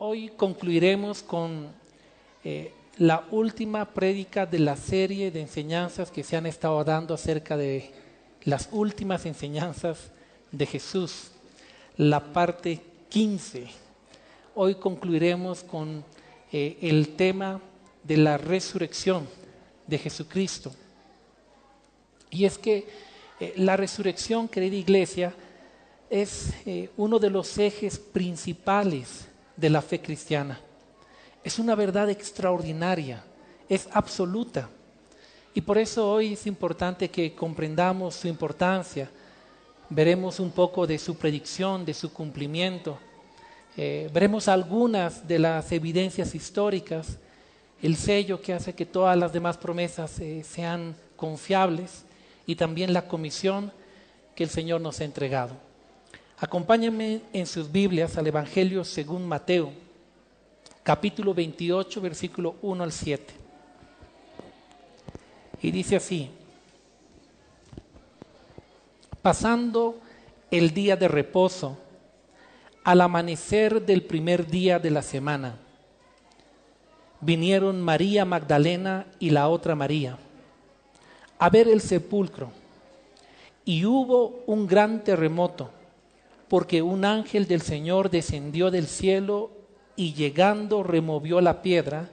Hoy concluiremos con la última prédica de la serie de enseñanzas que se han estado dando acerca de las últimas enseñanzas de Jesús, la parte 15. Hoy concluiremos con el tema de la resurrección de Jesucristo. Y es que la resurrección, querida iglesia, es uno de los ejes principales de la fe cristiana. Es una verdad extraordinaria, es absoluta. Y por eso hoy es importante que comprendamos su importancia. Veremos un poco de su predicción, de su cumplimiento. Veremos algunas de las evidencias históricas, el sello que hace que todas las demás promesas sean confiables y también la comisión que el Señor nos ha entregado. Acompáñenme en sus Biblias al Evangelio según Mateo, capítulo 28, versículo 1 al 7. Y dice así: pasando el día de reposo, al amanecer del primer día de la semana, vinieron María Magdalena y la otra María a ver el sepulcro. Y hubo un gran terremoto, porque un ángel del Señor descendió del cielo y llegando removió la piedra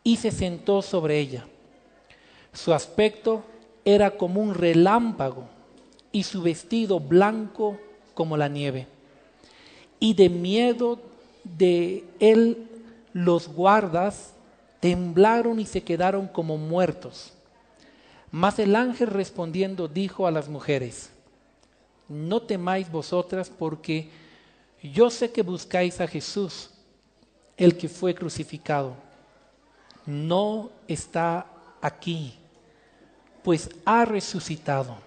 y se sentó sobre ella. Su aspecto era como un relámpago y su vestido blanco como la nieve. Y de miedo de él los guardas temblaron y se quedaron como muertos. Mas el ángel respondiendo dijo a las mujeres: no temáis vosotras, porque yo sé que buscáis a Jesús, el que fue crucificado. No está aquí, pues ha resucitado.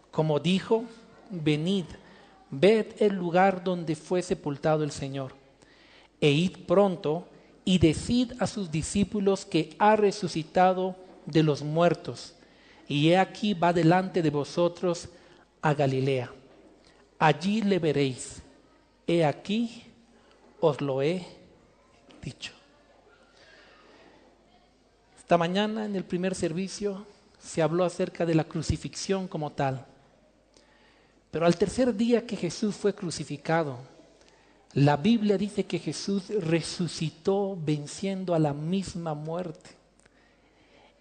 Como dijo, venid, ved el lugar donde fue sepultado el Señor. E id pronto y decid a sus discípulos que ha resucitado de los muertos. Y he aquí va delante de vosotros a Galilea. Allí le veréis. He aquí os lo he dicho. Esta mañana en el primer servicio se habló acerca de la crucifixión como tal. Pero al tercer día que Jesús fue crucificado, la Biblia dice que Jesús resucitó venciendo a la misma muerte.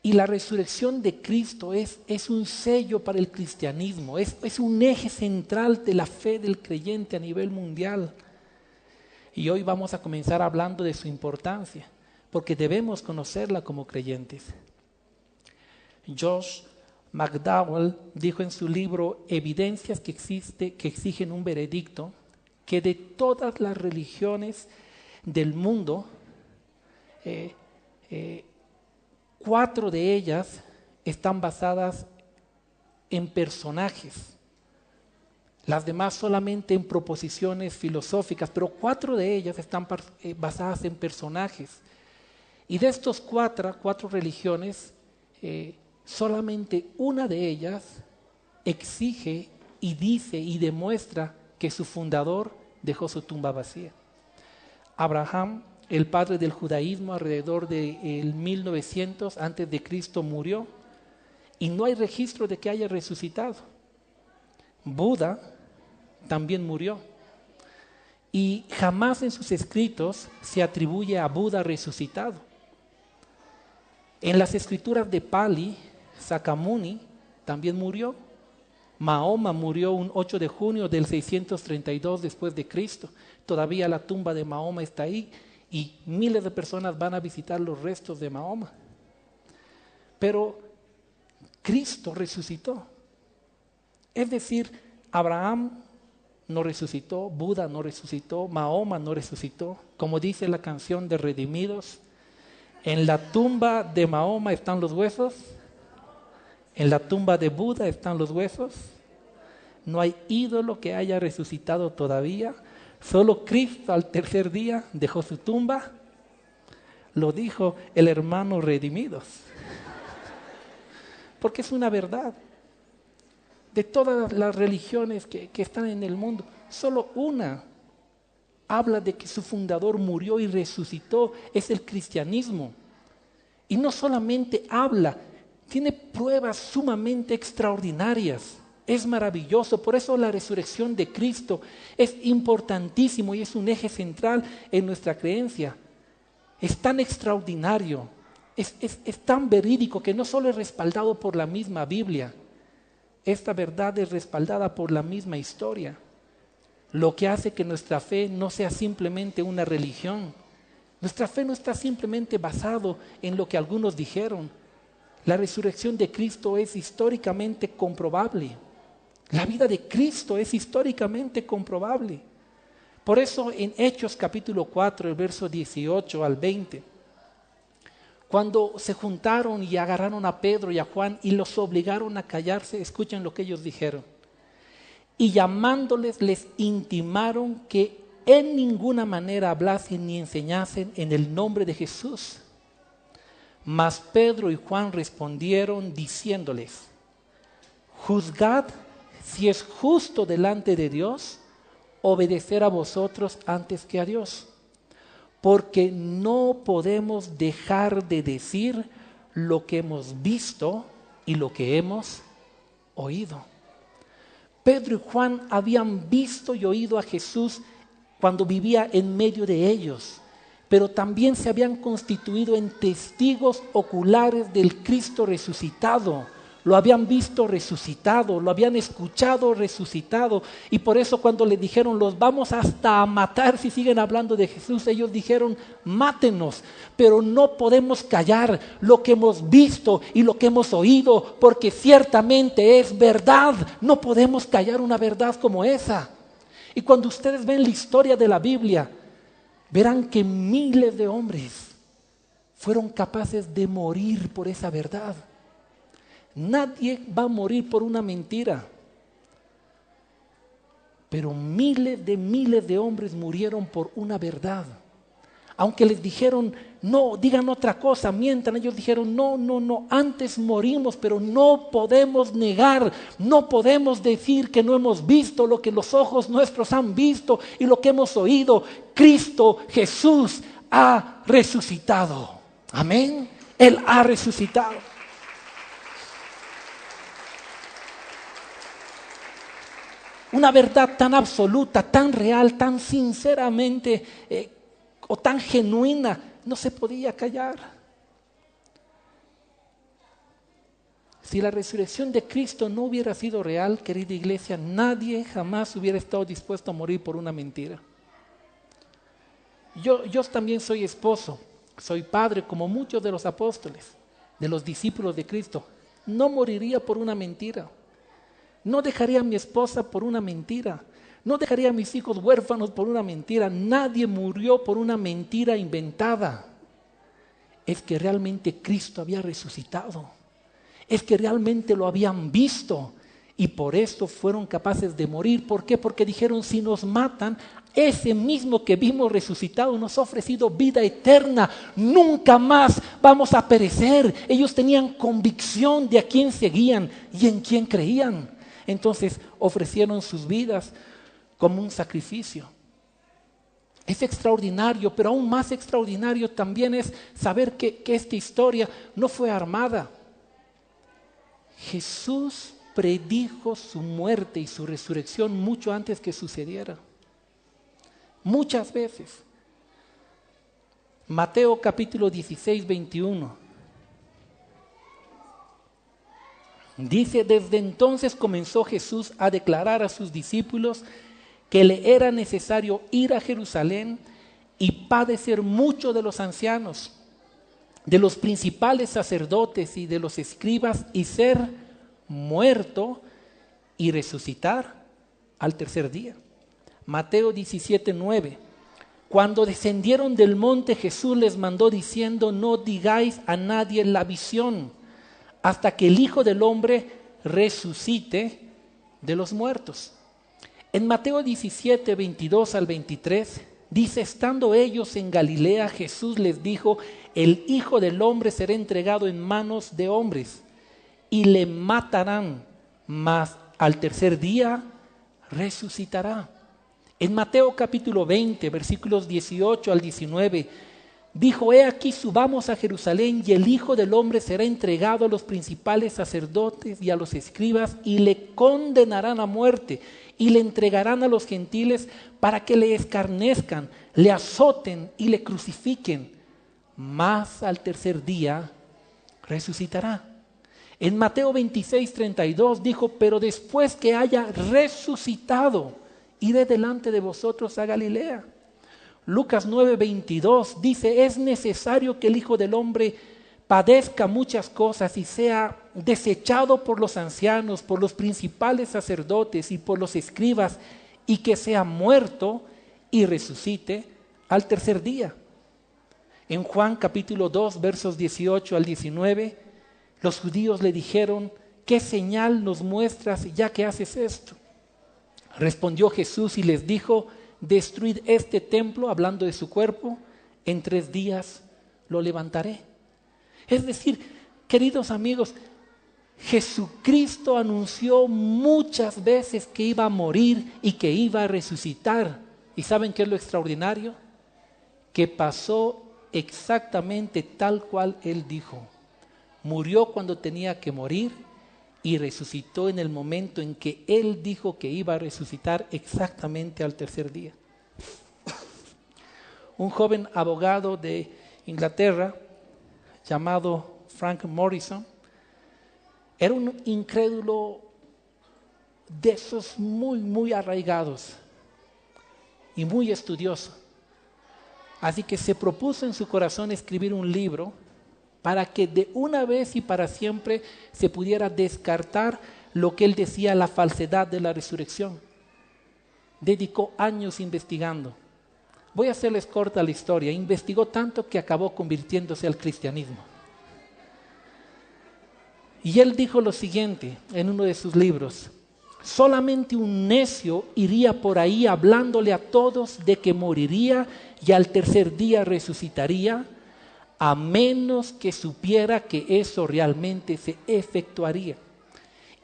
Y la resurrección de Cristo es un sello para el cristianismo, es un eje central de la fe del creyente a nivel mundial. Y hoy vamos a comenzar hablando de su importancia, porque debemos conocerla como creyentes. Josh McDowell dijo en su libro Evidencias que exigen un veredicto, que de todas las religiones del mundo, 4 de ellas están basadas en personajes. Las demás solamente en proposiciones filosóficas, pero 4 de ellas están basadas en personajes. Y de estos cuatro religiones, solamente una de ellas exige y dice y demuestra que su fundador dejó su tumba vacía. Abraham, el padre del judaísmo, alrededor del 1900 antes de Cristo murió y no hay registro de que haya resucitado. Buda también murió y jamás en sus escritos se atribuye a Buda resucitado. En las escrituras de Pali, Sakyamuni también murió. Mahoma murió un 8 de junio del 632 después de Cristo. Todavía la tumba de Mahoma está ahí y miles de personas van a visitar los restos de Mahoma. Pero Cristo resucitó. Es decir, Abraham no resucitó, Buda no resucitó, Mahoma no resucitó. Como dice la canción de Redimidos, en la tumba de Mahoma están los huesos, en la tumba de Buda están los huesos. No hay ídolo que haya resucitado todavía. Solo Cristo al tercer día dejó su tumba. Lo dijo el hermano Redimidos. Porque es una verdad. De todas las religiones que están en el mundo, solo una habla de que su fundador murió y resucitó, es el cristianismo. Y no solamente habla, tiene pruebas sumamente extraordinarias. Es maravilloso, por eso la resurrección de Cristo es importantísimo y es un eje central en nuestra creencia. Es tan extraordinario, es tan verídico que no solo es respaldado por la misma Biblia, esta verdad es respaldada por la misma historia. Lo que hace que nuestra fe no sea simplemente una religión. Nuestra fe no está simplemente basado en lo que algunos dijeron. La resurrección de Cristo es históricamente comprobable. La vida de Cristo es históricamente comprobable. Por eso en Hechos capítulo 4, el verso 18 al 20, cuando se juntaron y agarraron a Pedro y a Juan y los obligaron a callarse, escuchen lo que ellos dijeron. Y llamándoles les intimaron que en ninguna manera hablasen ni enseñasen en el nombre de Jesús. Mas Pedro y Juan respondieron diciéndoles: juzgad si es justo delante de Dios obedecer a vosotros antes que a Dios, porque no podemos dejar de decir lo que hemos visto y lo que hemos oído. Pedro y Juan habían visto y oído a Jesús cuando vivía en medio de ellos, pero también se habían constituido en testigos oculares del Cristo resucitado. Lo habían visto resucitado, lo habían escuchado resucitado, y por eso cuando le dijeron los vamos hasta a matar si siguen hablando de Jesús, ellos dijeron mátenos, pero no podemos callar lo que hemos visto y lo que hemos oído, porque ciertamente es verdad. No podemos callar una verdad como esa. Y cuando ustedes ven la historia de la Biblia, verán que miles de hombres fueron capaces de morir por esa verdad. Nadie va a morir por una mentira, pero miles de hombres murieron por una verdad. Aunque les dijeron, no, digan otra cosa, mientan, ellos dijeron, no, antes morimos, pero no podemos negar, no podemos decir que no hemos visto lo que los ojos nuestros han visto y lo que hemos oído. Cristo Jesús ha resucitado. Amén. Él ha resucitado. Una verdad tan absoluta, tan real, tan sinceramente o tan genuina, no se podía callar. Si la resurrección de Cristo no hubiera sido real, querida iglesia, nadie jamás hubiera estado dispuesto a morir por una mentira. Yo también soy esposo, soy padre como muchos de los apóstoles, de los discípulos de Cristo. No moriría por una mentira. No dejaría a mi esposa por una mentira. No dejaría a mis hijos huérfanos por una mentira. Nadie murió por una mentira inventada. Es que realmente Cristo había resucitado. Es que realmente lo habían visto. Y por eso fueron capaces de morir. ¿Por qué? Porque dijeron, si nos matan, ese mismo que vimos resucitado nos ha ofrecido vida eterna. Nunca más vamos a perecer. Ellos tenían convicción de a quién seguían y en quién creían. Entonces ofrecieron sus vidas como un sacrificio. Es extraordinario, pero aún más extraordinario también es saber que esta historia no fue armada. Jesús predijo su muerte y su resurrección mucho antes que sucediera. Muchas veces. Mateo capítulo 16, 21. Dice, desde entonces comenzó Jesús a declarar a sus discípulos que le era necesario ir a Jerusalén y padecer mucho de los ancianos, de los principales sacerdotes y de los escribas, y ser muerto y resucitar al tercer día. Mateo 17, 9. Cuando descendieron del monte, Jesús les mandó diciendo, no digáis a nadie la visión, hasta que el Hijo del Hombre resucite de los muertos. En Mateo 17, 22 al 23, dice, estando ellos en Galilea, Jesús les dijo, el Hijo del Hombre será entregado en manos de hombres y le matarán, mas al tercer día resucitará. En Mateo capítulo 20, versículos 18 al 19, dijo: he aquí, subamos a Jerusalén, y el Hijo del Hombre será entregado a los principales sacerdotes y a los escribas, y le condenarán a muerte, y le entregarán a los gentiles para que le escarnezcan, le azoten y le crucifiquen. Mas al tercer día resucitará. En Mateo 26, 32 dijo: pero después que haya resucitado, iré delante de vosotros a Galilea. Lucas 9, 22 dice: es necesario que el Hijo del Hombre padezca muchas cosas y sea desechado por los ancianos, por los principales sacerdotes y por los escribas, y que sea muerto y resucite al tercer día. En Juan capítulo 2, versos 18 al 19, los judíos le dijeron: ¿qué señal nos muestras ya que haces esto? Respondió Jesús y les dijo: destruid este templo, hablando de su cuerpo, en 3 días lo levantaré. Es decir, queridos amigos, Jesucristo anunció muchas veces que iba a morir y que iba a resucitar. ¿Y saben qué es lo extraordinario? Que pasó exactamente tal cual Él dijo. Murió cuando tenía que morir y resucitó en el momento en que Él dijo que iba a resucitar, exactamente al tercer día. Un joven abogado de Inglaterra llamado Frank Morrison era un incrédulo de esos muy arraigados y muy estudioso. Así que se propuso en su corazón escribir un libro para que de una vez y para siempre se pudiera descartar lo que él decía, la falsedad de la resurrección. Dedicó años investigando. Voy a hacerles corta la historia. Investigó tanto que acabó convirtiéndose al cristianismo. Y él dijo lo siguiente en uno de sus libros: solamente un necio iría por ahí hablándole a todos de que moriría y al tercer día resucitaría, a menos que supiera que eso realmente se efectuaría.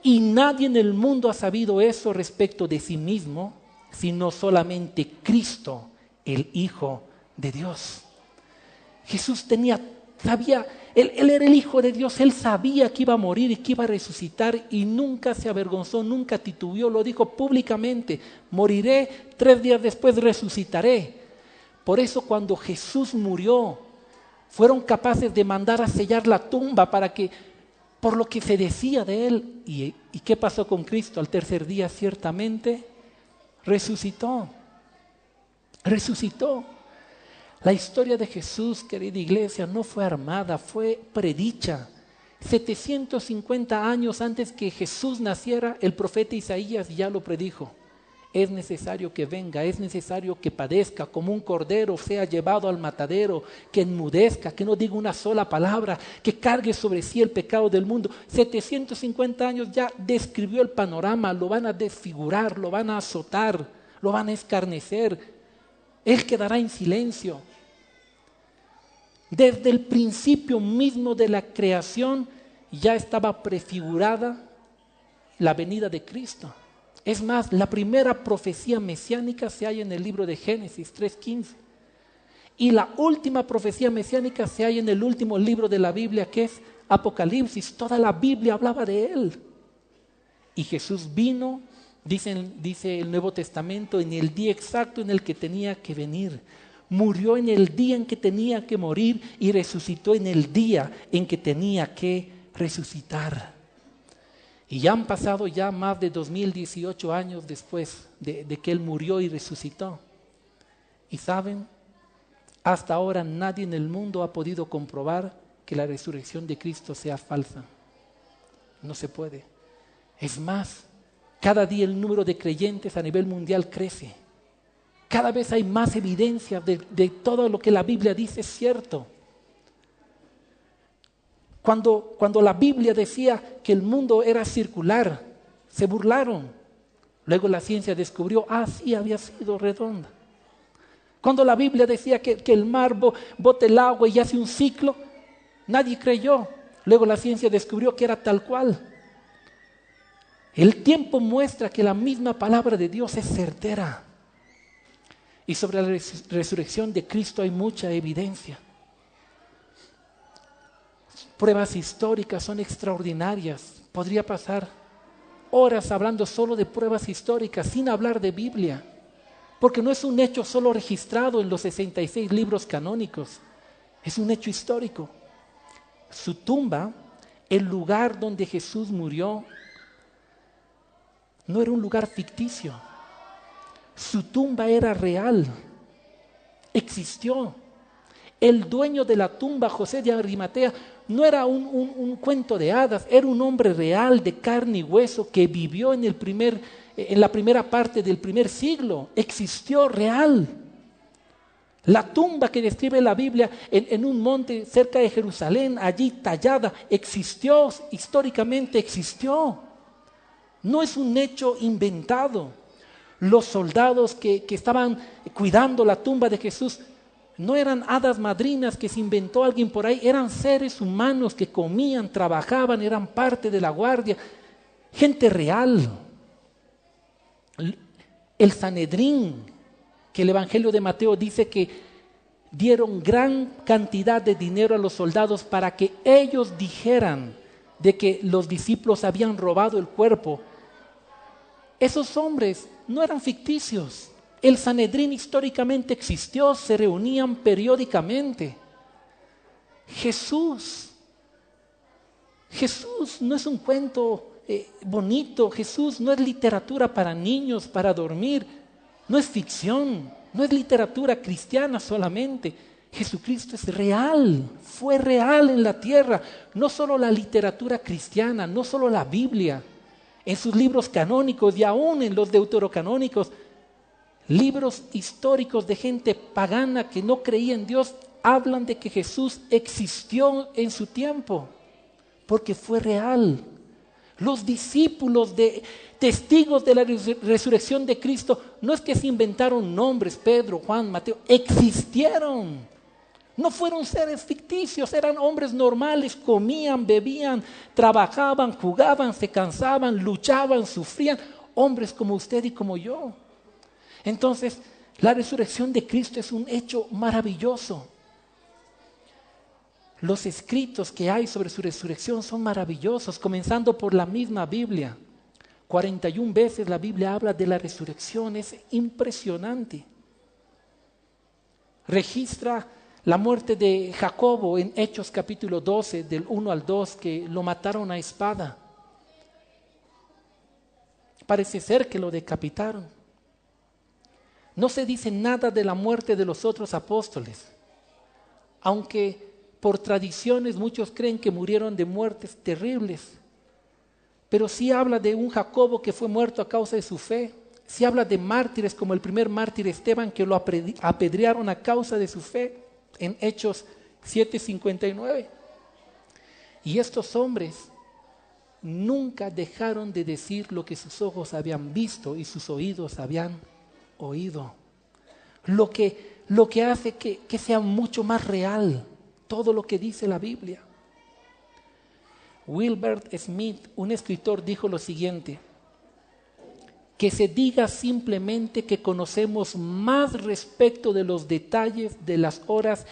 Y nadie en el mundo ha sabido eso respecto de sí mismo, sino solamente Cristo, el Hijo de Dios. Jesús sabía, él era el Hijo de Dios, Él sabía que iba a morir y que iba a resucitar, y nunca se avergonzó, nunca titubeó, lo dijo públicamente: moriré, 3 días después resucitaré. Por eso cuando Jesús murió, fueron capaces de mandar a sellar la tumba para que, por lo que se decía de Él. ¿Y qué pasó con Cristo? Al tercer día ciertamente resucitó. Resucitó. La historia de Jesús, querida iglesia, no fue armada, fue predicha. 750 años antes que Jesús naciera, el profeta Isaías ya lo predijo. Es necesario que venga, es necesario que padezca, como un cordero sea llevado al matadero, que enmudezca, que no diga una sola palabra, que cargue sobre sí el pecado del mundo. 750 años ya describió el panorama. Lo van a desfigurar, lo van a azotar, lo van a escarnecer. Él quedará en silencio. Desde el principio mismo de la creación ya estaba prefigurada la venida de Cristo. Es más, la primera profecía mesiánica se halla en el libro de Génesis 3:15. Y la última profecía mesiánica se halla en el último libro de la Biblia, que es Apocalipsis. Toda la Biblia hablaba de Él. Y Jesús vino, dice el Nuevo Testamento, en el día exacto en el que tenía que venir. Murió en el día en que tenía que morir y resucitó en el día en que tenía que resucitar. Y ya han pasado ya más de 2018 años después de que Él murió y resucitó. Y saben, hasta ahora nadie en el mundo ha podido comprobar que la resurrección de Cristo sea falsa. No se puede. Es más, cada día el número de creyentes a nivel mundial crece. Cada vez hay más evidencia de todo lo que la Biblia dice es cierto. Cuando la Biblia decía que el mundo era circular, se burlaron. Luego la ciencia descubrió, sí había sido redonda. Cuando la Biblia decía que el mar bota el agua y hace un ciclo, nadie creyó. Luego la ciencia descubrió que era tal cual. El tiempo muestra que la misma palabra de Dios es certera. Y sobre la resurrección de Cristo hay mucha evidencia. Pruebas históricas son extraordinarias. Podría pasar horas hablando solo de pruebas históricas sin hablar de Biblia, porque no es un hecho solo registrado en los 66 libros canónicos, es un hecho histórico. Su tumba, el lugar donde Jesús murió, no era un lugar ficticio. Su tumba era real, existió. El dueño de la tumba, José de Arimatea, no era un cuento de hadas, era un hombre real de carne y hueso que vivió en la primera parte del primer siglo, existió real. La tumba que describe la Biblia en un monte cerca de Jerusalén, allí tallada, existió, históricamente existió. No es un hecho inventado. Los soldados que estaban cuidando la tumba de Jesús no eran hadas madrinas que se inventó alguien por ahí, eran seres humanos que comían, trabajaban, eran parte de la guardia, gente real. El Sanedrín, que el Evangelio de Mateo dice que dieron gran cantidad de dinero a los soldados para que ellos dijeran de que los discípulos habían robado el cuerpo. Esos hombres no eran ficticios. El Sanedrín históricamente existió, se reunían periódicamente. Jesús no es un cuento bonito, Jesús no es literatura para niños, para dormir, no es ficción, no es literatura cristiana solamente. Jesucristo es real, fue real en la tierra, no solo la literatura cristiana, no solo la Biblia, en sus libros canónicos y aún en los deuterocanónicos, libros históricos de gente pagana que no creía en Dios, hablan de que Jesús existió en su tiempo, porque fue real. Los discípulos testigos de la resurrección de Cristo, no es que se inventaron nombres, Pedro, Juan, Mateo, existieron. No fueron seres ficticios, eran hombres normales, comían, bebían, trabajaban, jugaban, se cansaban, luchaban, sufrían, hombres como usted y como yo. Entonces, la resurrección de Cristo es un hecho maravilloso. Los escritos que hay sobre su resurrección son maravillosos, comenzando por la misma Biblia. 41 veces la Biblia habla de la resurrección, es impresionante. Registra la muerte de Jacobo en Hechos capítulo 12, del 1 al 2, que lo mataron a espada. Parece ser que lo decapitaron. No se dice nada de la muerte de los otros apóstoles, aunque por tradiciones muchos creen que murieron de muertes terribles. Pero sí habla de un Jacobo que fue muerto a causa de su fe. Sí habla de mártires como el primer mártir Esteban, que lo apedrearon a causa de su fe, en Hechos 7:59. Y estos hombres nunca dejaron de decir lo que sus ojos habían visto y sus oídos habían oído. Lo que hace que sea mucho más real todo lo que dice la Biblia. Wilbert Smith, un escritor, dijo lo siguiente: que se diga simplemente que conocemos más respecto de los detalles de las horas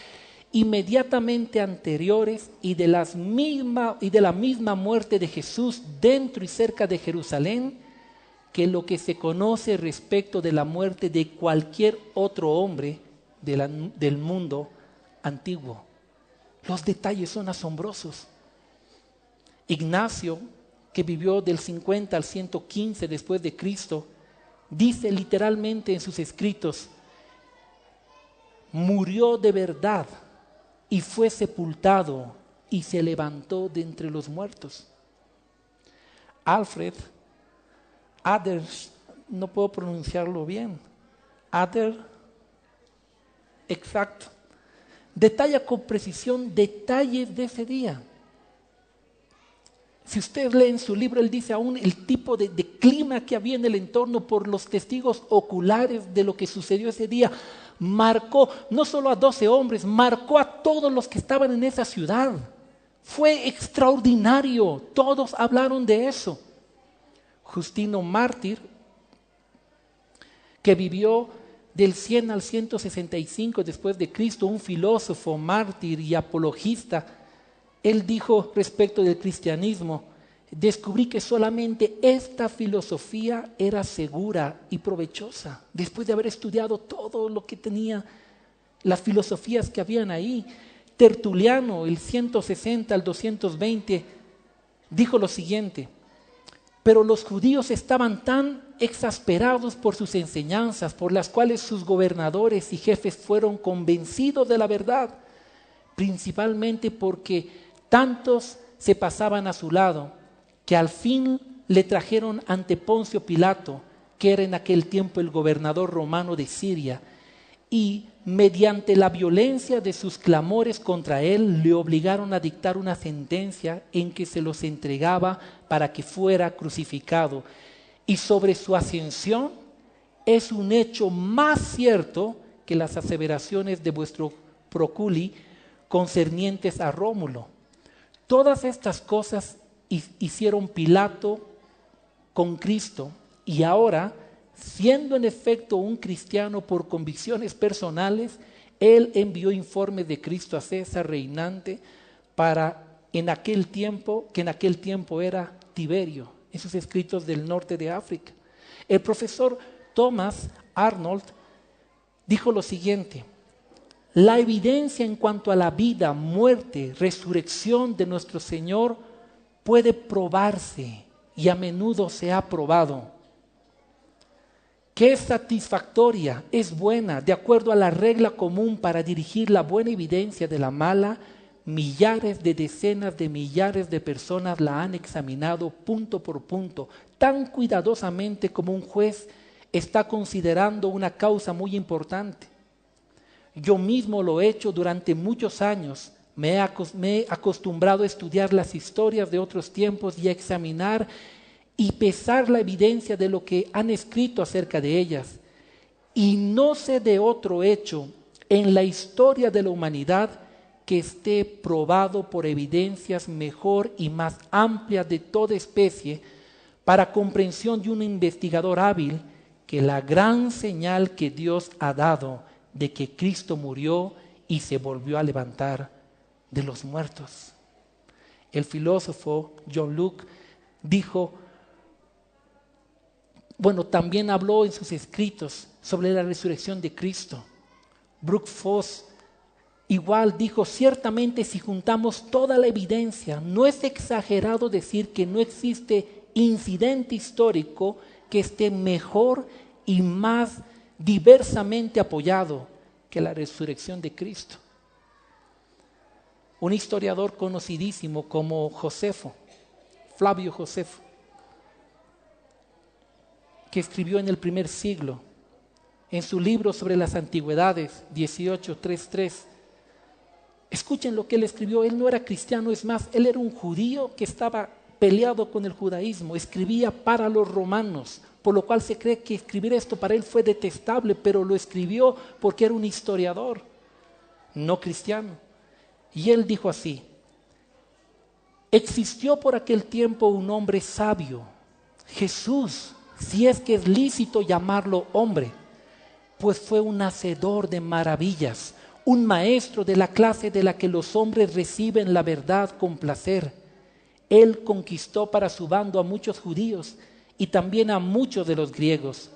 inmediatamente anteriores y de la misma muerte de Jesús dentro y cerca de Jerusalén, que lo que se conoce respecto de la muerte de cualquier otro hombre del mundo antiguo. Los detalles son asombrosos. Ignacio, que vivió del 50 al 115 después de Cristo, dice literalmente en sus escritos: murió de verdad y fue sepultado y se levantó de entre los muertos. Alfred Adler, no puedo pronunciarlo bien, Adler, exacto, detalla con precisión detalles de ese día. Si ustedes leen su libro, él dice aún el tipo de clima que había en el entorno por los testigos oculares de lo que sucedió ese día. Marcó no solo a 12 hombres, marcó a todos los que estaban en esa ciudad. Fue extraordinario, todos hablaron de eso. Justino mártir, que vivió del 100 al 165 después de Cristo, un filósofo, mártir y apologista, él dijo respecto del cristianismo: descubrí que solamente esta filosofía era segura y provechosa, después de haber estudiado todo lo que tenía, las filosofías que habían ahí. Tertuliano, el 160 al 220, dijo lo siguiente: pero los judíos estaban tan exasperados por sus enseñanzas, por las cuales sus gobernadores y jefes fueron convencidos de la verdad, principalmente porque tantos se pasaban a su lado, que al fin le trajeron ante Poncio Pilato, que era en aquel tiempo el gobernador romano de Siria, y mediante la violencia de sus clamores contra él, le obligaron a dictar una sentencia en que se los entregaba para que fuera crucificado. Y sobre su ascensión es un hecho más cierto que las aseveraciones de vuestro proculi concernientes a Rómulo. Todas estas cosas hicieron Pilato con Cristo, y ahora, siendo en efecto un cristiano por convicciones personales, él envió informes de Cristo a César reinante que en aquel tiempo era Tiberio, en sus escritos del norte de África. El profesor Thomas Arnold dijo lo siguiente: la evidencia en cuanto a la vida, muerte, resurrección de nuestro Señor puede probarse, y a menudo se ha probado, que es satisfactoria, es buena, de acuerdo a la regla común para dirigir la buena evidencia de la mala. Millares de decenas de millares de personas la han examinado punto por punto, tan cuidadosamente como un juez está considerando una causa muy importante. Yo mismo lo he hecho durante muchos años. Me he acostumbrado a estudiar las historias de otros tiempos y a examinar y pesar la evidencia de lo que han escrito acerca de ellas. Y no sé de otro hecho en la historia de la humanidad que esté probado por evidencias mejor y más amplias de toda especie para comprensión de un investigador hábil que la gran señal que Dios ha dado de que Cristo murió y se volvió a levantar de los muertos. El filósofo John Locke dijo, también habló en sus escritos sobre la resurrección de Cristo. Brooke Foss igual dijo: ciertamente, si juntamos toda la evidencia, no es exagerado decir que no existe incidente histórico que esté mejor y más diversamente apoyado que la resurrección de Cristo. Un historiador conocidísimo como Flavio Josefo, que escribió en el primer siglo, en su libro sobre las antigüedades, 1833, escuchen lo que él escribió. Él no era cristiano, es más, él era un judío que estaba peleado con el judaísmo, escribía para los romanos, por lo cual se cree que escribir esto para él fue detestable, pero lo escribió porque era un historiador, no cristiano. Y él dijo así: existió por aquel tiempo un hombre sabio, Jesús, si es que es lícito llamarlo hombre, pues fue un hacedor de maravillas, un maestro de la clase de la que los hombres reciben la verdad con placer. Él conquistó para su bando a muchos judíos y también a muchos de los griegos.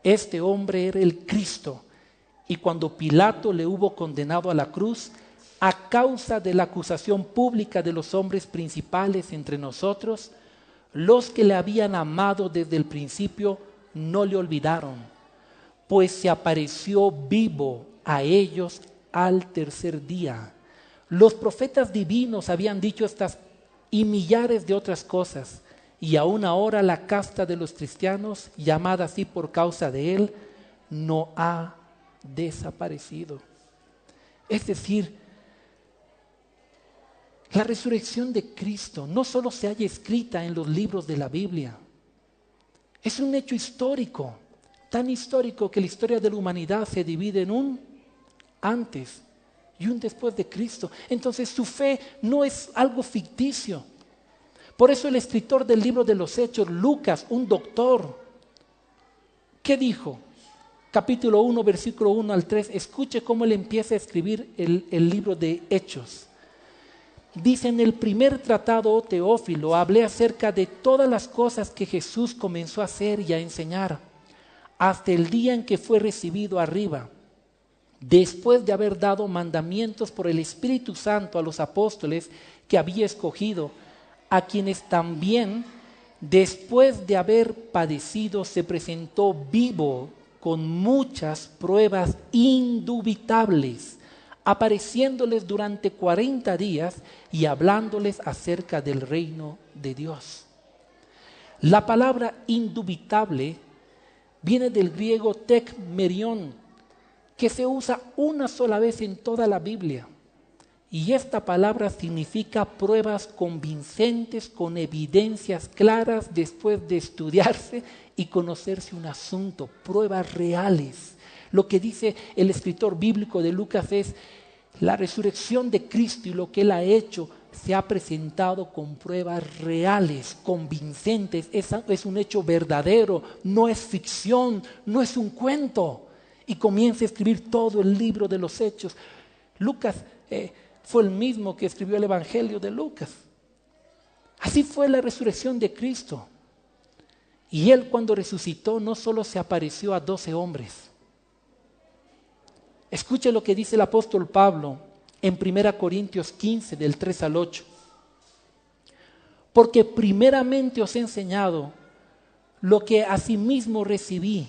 Este hombre era el Cristo, y cuando Pilato le hubo condenado a la cruz, a causa de la acusación pública de los hombres principales entre nosotros, los que le habían amado desde el principio no le olvidaron, pues se apareció vivo a ellos al tercer día. Los profetas divinos habían dicho estas y millares de otras cosas, y aún ahora la casta de los cristianos, llamada así por causa de él, no ha desaparecido. Es decir, la resurrección de Cristo no solo se halla escrita en los libros de la Biblia, es un hecho histórico, tan histórico que la historia de la humanidad se divide en un antes y un después de Cristo. Entonces su fe no es algo ficticio. Por eso el escritor del libro de los Hechos, Lucas, un doctor, ¿qué dijo? capítulo 1, versículo 1 al 3, escuche cómo él empieza a escribir el libro de Hechos. Dice: en el primer tratado, oh Teófilo, hablé acerca de todas las cosas que Jesús comenzó a hacer y a enseñar, hasta el día en que fue recibido arriba, después de haber dado mandamientos por el Espíritu Santo a los apóstoles que había escogido, a quienes también, después de haber padecido, se presentó vivo con muchas pruebas indubitables, apareciéndoles durante 40 días y hablándoles acerca del reino de Dios. La palabra indubitable viene del griego tekmerion, que se usa una sola vez en toda la Biblia. Y esta palabra significa pruebas convincentes con evidencias claras después de estudiarse y conocerse un asunto, pruebas reales. Lo que dice el escritor bíblico de Lucas es: la resurrección de Cristo y lo que Él ha hecho se ha presentado con pruebas reales, convincentes. Es un hecho verdadero, no es ficción, no es un cuento. Y comienza a escribir todo el libro de los Hechos. Lucas fue el mismo que escribió el Evangelio de Lucas. Así fue la resurrección de Cristo. Y Él, cuando resucitó, no solo se apareció a 12 hombres. Escuche lo que dice el apóstol Pablo en 1 Corintios 15, del 3 al 8. Porque primeramente os he enseñado lo que asimismo recibí,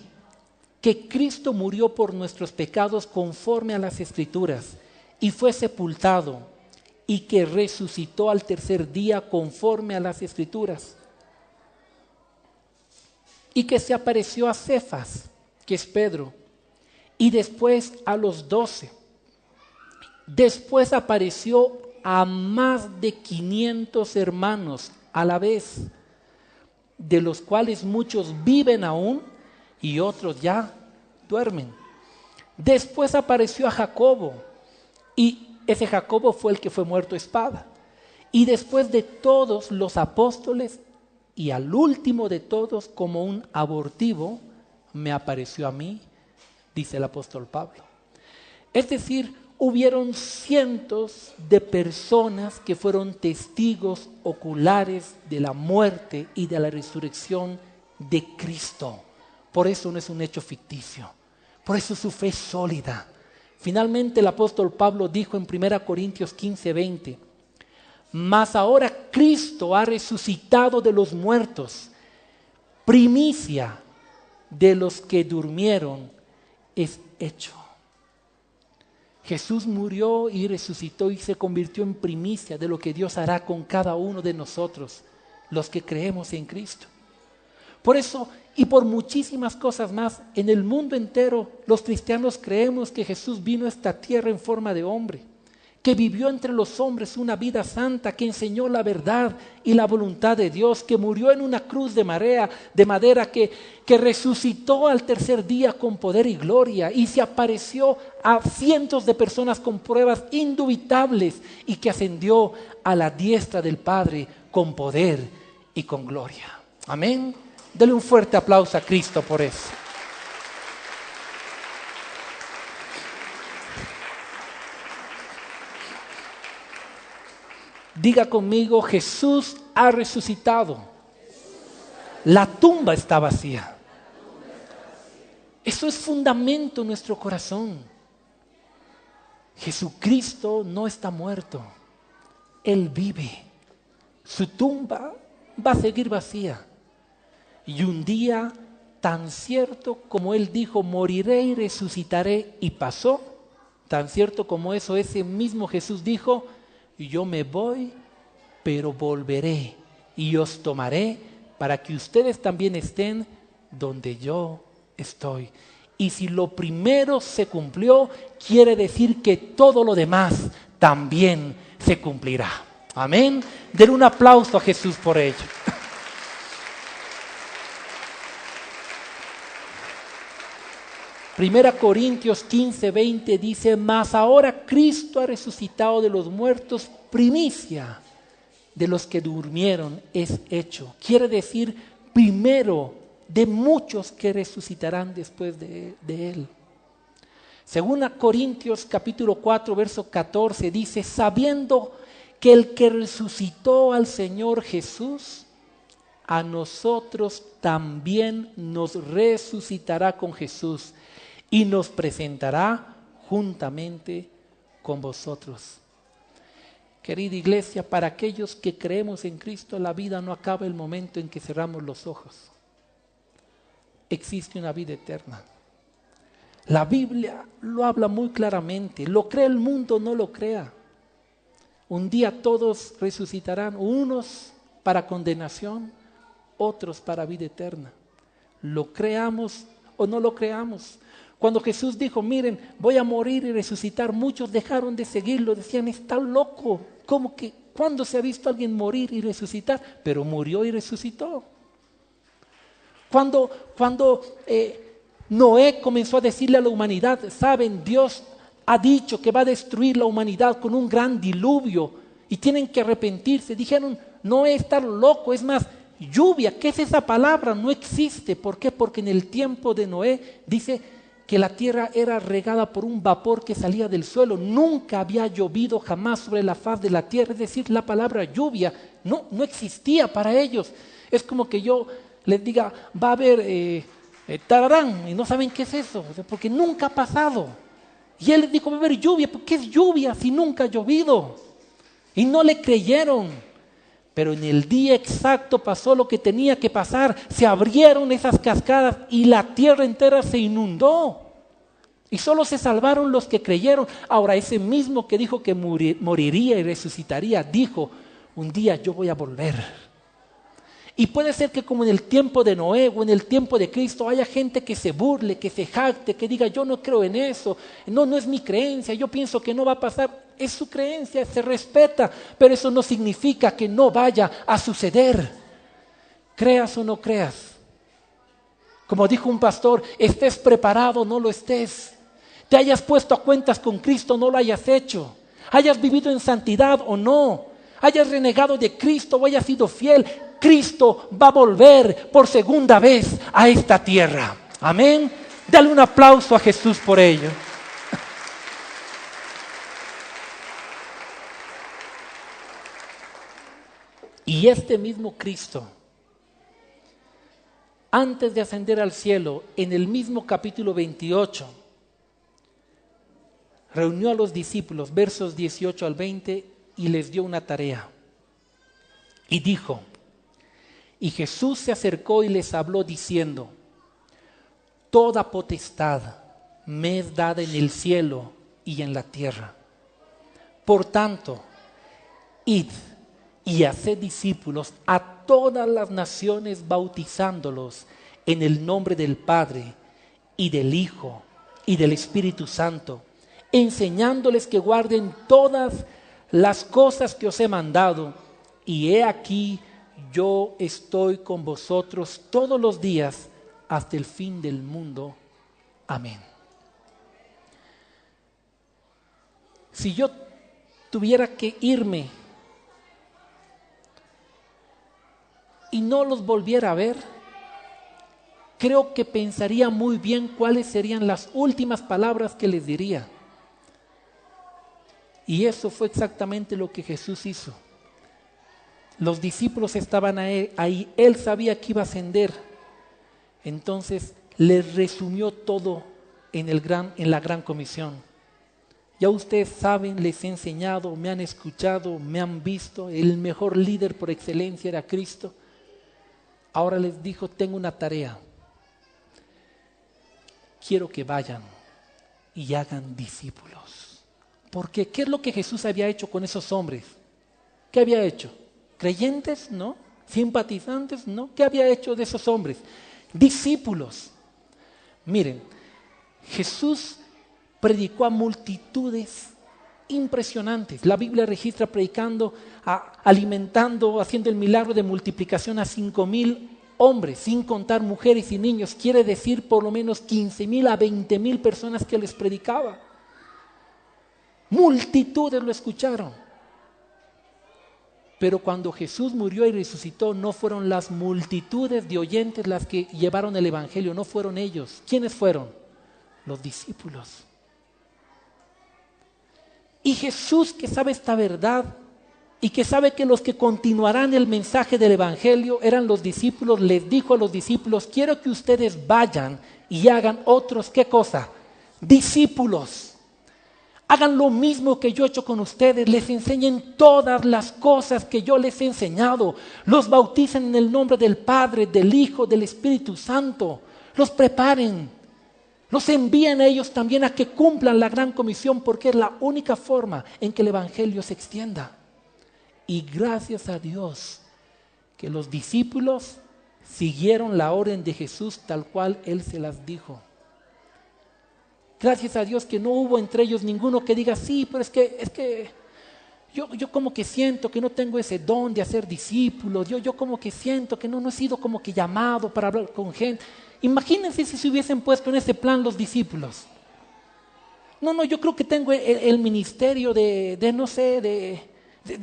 que Cristo murió por nuestros pecados conforme a las Escrituras, y fue sepultado, y que resucitó al tercer día conforme a las Escrituras, y que se apareció a Cefas, que es Pedro, y después a los 12. Después apareció a más de 500 hermanos a la vez, de los cuales muchos viven aún y otros ya duermen. Después apareció a Jacobo, y ese Jacobo fue el que fue muerto a espada. Y después de todos los apóstoles, y al último de todos, como un abortivo, me apareció a mí, dice el apóstol Pablo. Es decir, hubieron cientos de personas que fueron testigos oculares de la muerte y de la resurrección de Cristo. Por eso no es un hecho ficticio. Por eso su fe es sólida. Finalmente el apóstol Pablo dijo en 1 Corintios 15, 20: mas ahora Cristo ha resucitado de los muertos, primicia de los que durmieron es hecho. Jesús murió y resucitó y se convirtió en primicia de lo que Dios hará con cada uno de nosotros, los que creemos en Cristo. Por eso y por muchísimas cosas más, en el mundo entero los cristianos creemos que Jesús vino a esta tierra en forma de hombre, que vivió entre los hombres una vida santa, que enseñó la verdad y la voluntad de Dios, que murió en una cruz de madera, que resucitó al tercer día con poder y gloria y se apareció a cientos de personas con pruebas indubitables y que ascendió a la diestra del Padre con poder y con gloria. Amén. Dele un fuerte aplauso a Cristo por eso. Diga conmigo: Jesús ha resucitado. La tumba está vacía. Eso es fundamento en nuestro corazón. Jesucristo no está muerto. Él vive. Su tumba va a seguir vacía. Y un día, tan cierto como Él dijo, moriré y resucitaré, y pasó, tan cierto como eso, ese mismo Jesús dijo: yo me voy, pero volveré y os tomaré para que ustedes también estén donde yo estoy. Y si lo primero se cumplió, quiere decir que todo lo demás también se cumplirá. Amén. Den un aplauso a Jesús por ello. 1 Corintios 15, 20 dice: mas ahora Cristo ha resucitado de los muertos, primicia de los que durmieron es hecho. Quiere decir, primero de muchos que resucitarán después de Él. Según a Corintios capítulo 4, verso 14, dice, sabiendo que el que resucitó al Señor Jesús, a nosotros también nos resucitará con Jesús y nos presentará juntamente con vosotros. Querida iglesia, para aquellos que creemos en Cristo, la vida no acaba el momento en que cerramos los ojos. Existe una vida eterna. La Biblia lo habla muy claramente. Lo cree el mundo, no lo crea. Un día todos resucitarán, unos para condenación, otros para vida eterna. Lo creamos o no lo creamos. Cuando Jesús dijo, miren, voy a morir y resucitar, muchos dejaron de seguirlo, decían, está loco. ¿Cómo que? ¿Cuándo se ha visto a alguien morir y resucitar? Pero murió y resucitó. Cuando Noé comenzó a decirle a la humanidad, saben, Dios ha dicho que va a destruir la humanidad con un gran diluvio y tienen que arrepentirse. Dijeron, Noé está loco, es más, lluvia, ¿qué es esa palabra? No existe. ¿Por qué? Porque en el tiempo de Noé dice que la tierra era regada por un vapor que salía del suelo. Nunca había llovido jamás sobre la faz de la tierra. Es decir, la palabra lluvia no existía para ellos. Es como que yo les diga, va a haber tararán, y no saben qué es eso, porque nunca ha pasado. Y él les dijo, va a haber lluvia. ¿Por qué es lluvia si nunca ha llovido? Y no le creyeron. Pero en el día exacto pasó lo que tenía que pasar. Se abrieron esas cascadas y la tierra entera se inundó. Y solo se salvaron los que creyeron. Ahora, ese mismo que dijo que moriría y resucitaría, dijo, un día yo voy a volver. Y puede ser que como en el tiempo de Noé o en el tiempo de Cristo haya gente que se burle, que se jacte, que diga yo no creo en eso, no es mi creencia, yo pienso que no va a pasar. Es su creencia, se respeta, pero eso no significa que no vaya a suceder. Creas o no creas. Como dijo un pastor, estés preparado o no lo estés. Te hayas puesto a cuentas con Cristo o no lo hayas hecho. Hayas vivido en santidad o no. Hayas renegado de Cristo o hayas sido fiel. Cristo va a volver por segunda vez a esta tierra. Amén. Dale un aplauso a Jesús por ello. Y este mismo Cristo, antes de ascender al cielo, en el mismo capítulo 28, reunió a los discípulos, versos 18 al 20, y les dio una tarea. Y dijo, y Jesús se acercó y les habló diciendo, toda potestad me es dada en el cielo y en la tierra. Por tanto, id y haced discípulos a todas las naciones, bautizándolos en el nombre del Padre y del Hijo y del Espíritu Santo, enseñándoles que guarden todas las cosas que os he mandado, y he aquí yo estoy con vosotros todos los días hasta el fin del mundo. Amén. Si yo tuviera que irme y no los volviera a ver, creo que pensaría muy bien cuáles serían las últimas palabras que les diría. Y eso fue exactamente lo que Jesús hizo. Los discípulos estaban ahí, él sabía que iba a ascender. Entonces les resumió todo en la gran comisión. Ya ustedes saben, les he enseñado, me han escuchado, me han visto. El mejor líder por excelencia era Cristo. Ahora les dijo, tengo una tarea. Quiero que vayan y hagan discípulos. Porque ¿qué es lo que Jesús había hecho con esos hombres? ¿Qué había hecho? ¿Creyentes? No. ¿Simpatizantes? No. ¿Qué había hecho de esos hombres? Discípulos. Miren, Jesús predicó a multitudes impresionantes. La Biblia registra predicando, alimentando, haciendo el milagro de multiplicación a 5,000 hombres, sin contar mujeres y niños. Quiere decir por lo menos 15,000 a 20,000 personas que les predicaba. Multitudes lo escucharon. Pero cuando Jesús murió y resucitó, no fueron las multitudes de oyentes las que llevaron el evangelio, no fueron ellos. ¿Quiénes fueron? Los discípulos. Y Jesús, que sabe esta verdad y que sabe que los que continuarán el mensaje del evangelio eran los discípulos, les dijo a los discípulos: quiero que ustedes vayan y hagan otros, ¿qué cosa? Discípulos. Hagan lo mismo que yo he hecho con ustedes, les enseñen todas las cosas que yo les he enseñado, los bauticen en el nombre del Padre, del Hijo, del Espíritu Santo, los preparen, los envíen a ellos también a que cumplan la gran comisión, porque es la única forma en que el evangelio se extienda. Y gracias a Dios que los discípulos siguieron la orden de Jesús tal cual Él se las dijo. Gracias a Dios que no hubo entre ellos ninguno que diga: sí, pero es que yo como que siento que no tengo ese don de hacer discípulos, yo como que siento que no he sido como que llamado para hablar con gente. Imagínense si se hubiesen puesto en ese plan los discípulos. No, yo creo que tengo el ministerio de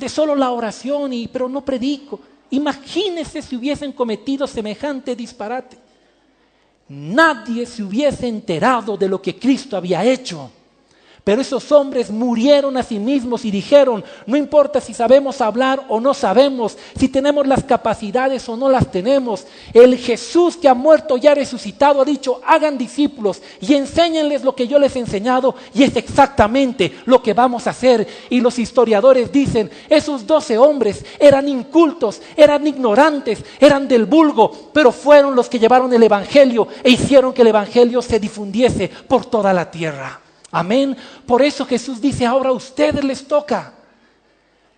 solo la oración, pero no predico. Imagínense si hubiesen cometido semejante disparate. Nadie se hubiese enterado de lo que Cristo había hecho. Pero esos hombres murieron a sí mismos y dijeron: no importa si sabemos hablar o no sabemos, si tenemos las capacidades o no las tenemos, el Jesús que ha muerto y ha resucitado ha dicho: hagan discípulos y enséñenles lo que yo les he enseñado, y es exactamente lo que vamos a hacer. Y los historiadores dicen: esos 12 hombres eran incultos, eran ignorantes, eran del vulgo, pero fueron los que llevaron el evangelio e hicieron que el evangelio se difundiese por toda la tierra. Amén. Por eso Jesús dice: ahora a ustedes les toca.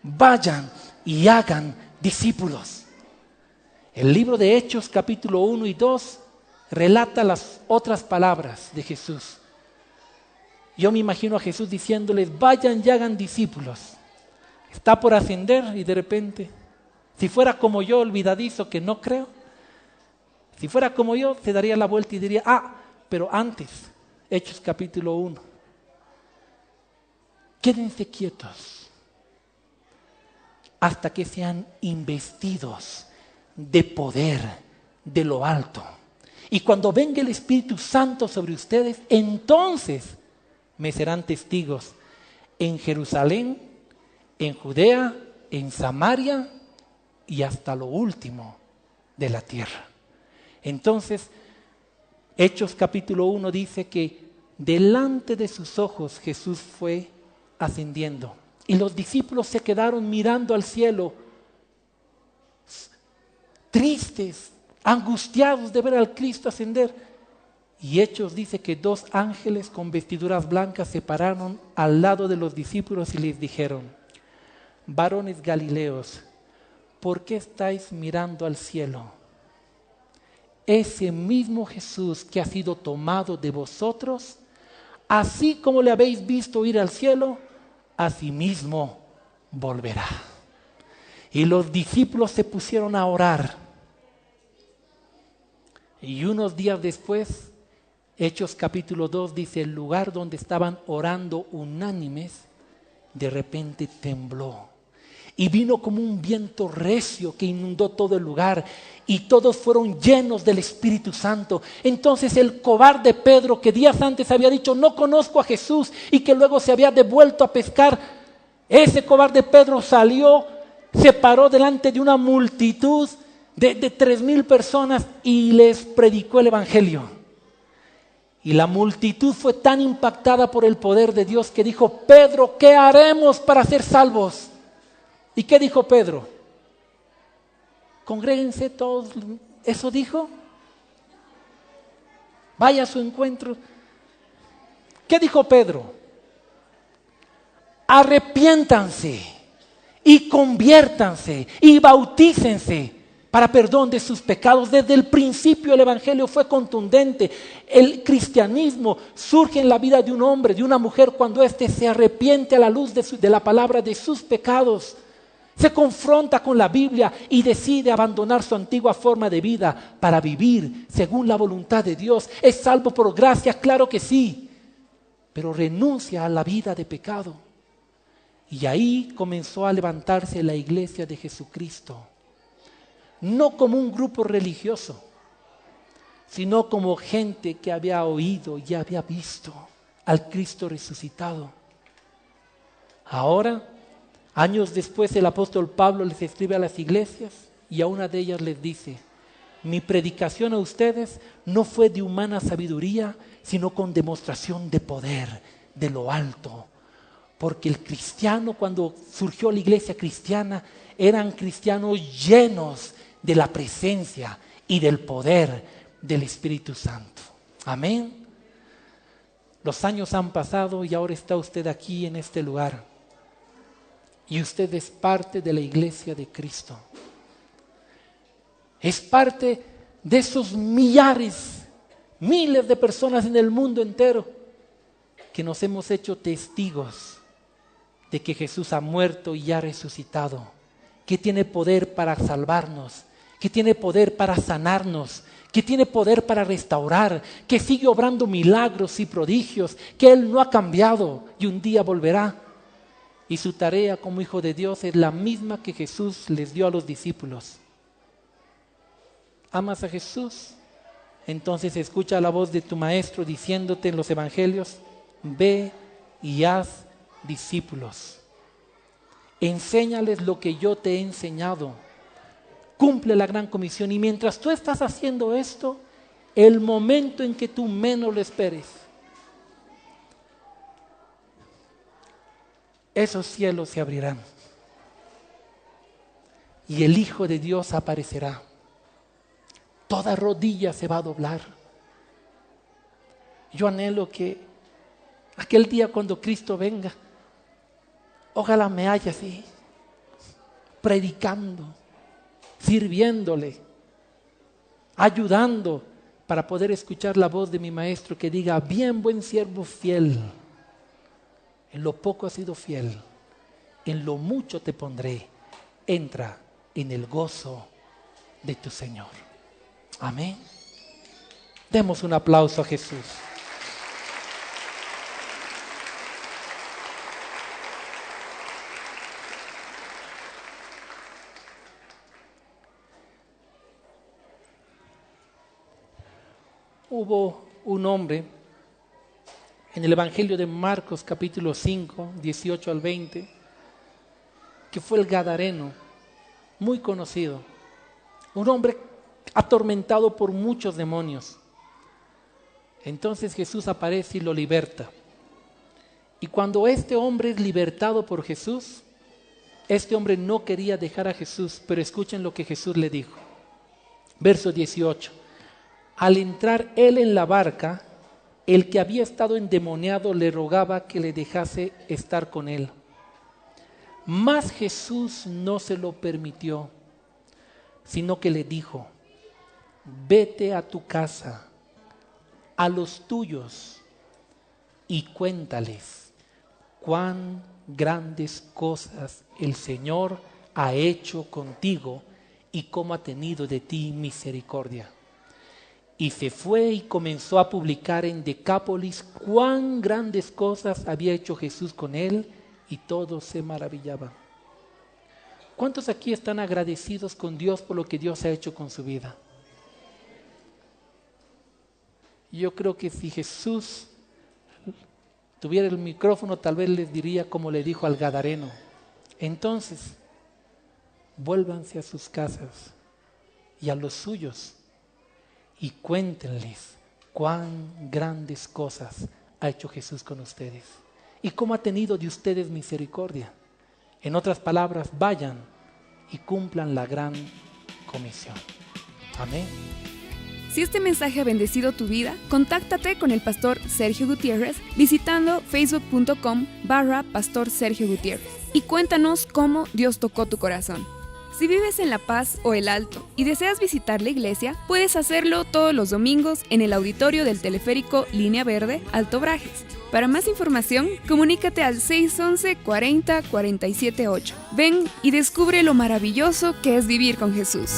Vayan y hagan discípulos. El libro de Hechos, capítulo 1 y 2, relata las otras palabras de Jesús. Yo me imagino a Jesús diciéndoles: vayan y hagan discípulos. Está por ascender y de repente, si fuera como yo, olvidadizo, que no creo, si fuera como yo, se daría la vuelta y diría: pero antes, Hechos capítulo 1. Quédense quietos hasta que sean investidos de poder de lo alto. Y cuando venga el Espíritu Santo sobre ustedes, entonces me serán testigos en Jerusalén, en Judea, en Samaria y hasta lo último de la tierra. Entonces, Hechos capítulo 1 dice que delante de sus ojos Jesús fue ascendiendo. Y los discípulos se quedaron mirando al cielo, tristes, angustiados de ver al Cristo ascender. Y Hechos dice que 2 ángeles con vestiduras blancas se pararon al lado de los discípulos y les dijeron: varones galileos, ¿por qué estáis mirando al cielo? Ese mismo Jesús que ha sido tomado de vosotros, así como le habéis visto ir al cielo, asimismo volverá. Y los discípulos se pusieron a orar. Y unos días después, Hechos capítulo 2 dice: el lugar donde estaban orando unánimes, de repente tembló. Y vino como un viento recio que inundó todo el lugar, y todos fueron llenos del Espíritu Santo. Entonces el cobarde Pedro, que días antes había dicho: no conozco a Jesús, y que luego se había devuelto a pescar, ese cobarde Pedro salió, se paró delante de una multitud de 3,000 personas y les predicó el evangelio. Y la multitud fue tan impactada por el poder de Dios que dijo: Pedro, ¿qué haremos para ser salvos? ¿Y qué dijo Pedro? Congréguense todos. ¿Eso dijo? Vaya a su encuentro. ¿Qué dijo Pedro? Arrepiéntanse y conviértanse y bautícense para perdón de sus pecados. Desde el principio el evangelio fue contundente. El cristianismo surge en la vida de un hombre, de una mujer, cuando éste se arrepiente a la luz de la palabra de sus pecados. Se confronta con la Biblia y decide abandonar su antigua forma de vida para vivir según la voluntad de Dios. ¿Es salvo por gracia? Claro que sí, pero renuncia a la vida de pecado. Y ahí comenzó a levantarse la iglesia de Jesucristo. No como un grupo religioso, sino como gente que había oído y había visto al Cristo resucitado. Ahora, años después, el apóstol Pablo les escribe a las iglesias y a una de ellas les dice: mi predicación a ustedes no fue de humana sabiduría, sino con demostración de poder, de lo alto. Porque el cristiano, cuando surgió la iglesia cristiana, eran cristianos llenos de la presencia y del poder del Espíritu Santo. Amén. Los años han pasado y ahora está usted aquí en este lugar. Y usted es parte de la iglesia de Cristo. Es parte de esos millares, miles de personas en el mundo entero que nos hemos hecho testigos de que Jesús ha muerto y ha resucitado, que tiene poder para salvarnos, que tiene poder para sanarnos, que tiene poder para restaurar, que sigue obrando milagros y prodigios, que Él no ha cambiado y un día volverá. Y su tarea como hijo de Dios es la misma que Jesús les dio a los discípulos. ¿Amas a Jesús? Entonces escucha la voz de tu maestro diciéndote en los evangelios: ve y haz discípulos. Enséñales lo que yo te he enseñado. Cumple la gran comisión. Y mientras tú estás haciendo esto, el momento en que tú menos lo esperes, esos cielos se abrirán y el Hijo de Dios aparecerá. Toda rodilla se va a doblar. Yo anhelo que aquel día cuando Cristo venga, ojalá me haya así, predicando, sirviéndole, ayudando, para poder escuchar la voz de mi maestro que diga: bien, buen siervo fiel, en lo poco has sido fiel, en lo mucho te pondré, entra en el gozo de tu Señor. Amén. Demos un aplauso a Jesús. Hubo un hombre en el Evangelio de Marcos capítulo 5, 18 al 20, que fue el Gadareno, muy conocido. Un hombre atormentado por muchos demonios. Entonces Jesús aparece y lo liberta. Y cuando este hombre es libertado por Jesús, este hombre no quería dejar a Jesús, pero escuchen lo que Jesús le dijo. Verso 18. Al entrar él en la barca, el que había estado endemoniado le rogaba que le dejase estar con él. Mas Jesús no se lo permitió, sino que le dijo: vete a tu casa, a los tuyos, y cuéntales cuán grandes cosas el Señor ha hecho contigo y cómo ha tenido de ti misericordia. Y se fue y comenzó a publicar en Decápolis cuán grandes cosas había hecho Jesús con él, y todos se maravillaban. ¿Cuántos aquí están agradecidos con Dios por lo que Dios ha hecho con su vida? Yo creo que si Jesús tuviera el micrófono, tal vez les diría como le dijo al Gadareno: entonces, vuélvanse a sus casas y a los suyos y cuéntenles cuán grandes cosas ha hecho Jesús con ustedes y cómo ha tenido de ustedes misericordia. En otras palabras, vayan y cumplan la gran comisión. Amén. Si este mensaje ha bendecido tu vida, contáctate con el pastor Sergio Gutiérrez visitando facebook.com/pastor Sergio Gutiérrez y cuéntanos cómo Dios tocó tu corazón. Si vives en La Paz o El Alto y deseas visitar la iglesia, puedes hacerlo todos los domingos en el auditorio del teleférico Línea Verde, Alto Brajes. Para más información, comunícate al 611-40-478. Ven y descubre lo maravilloso que es vivir con Jesús.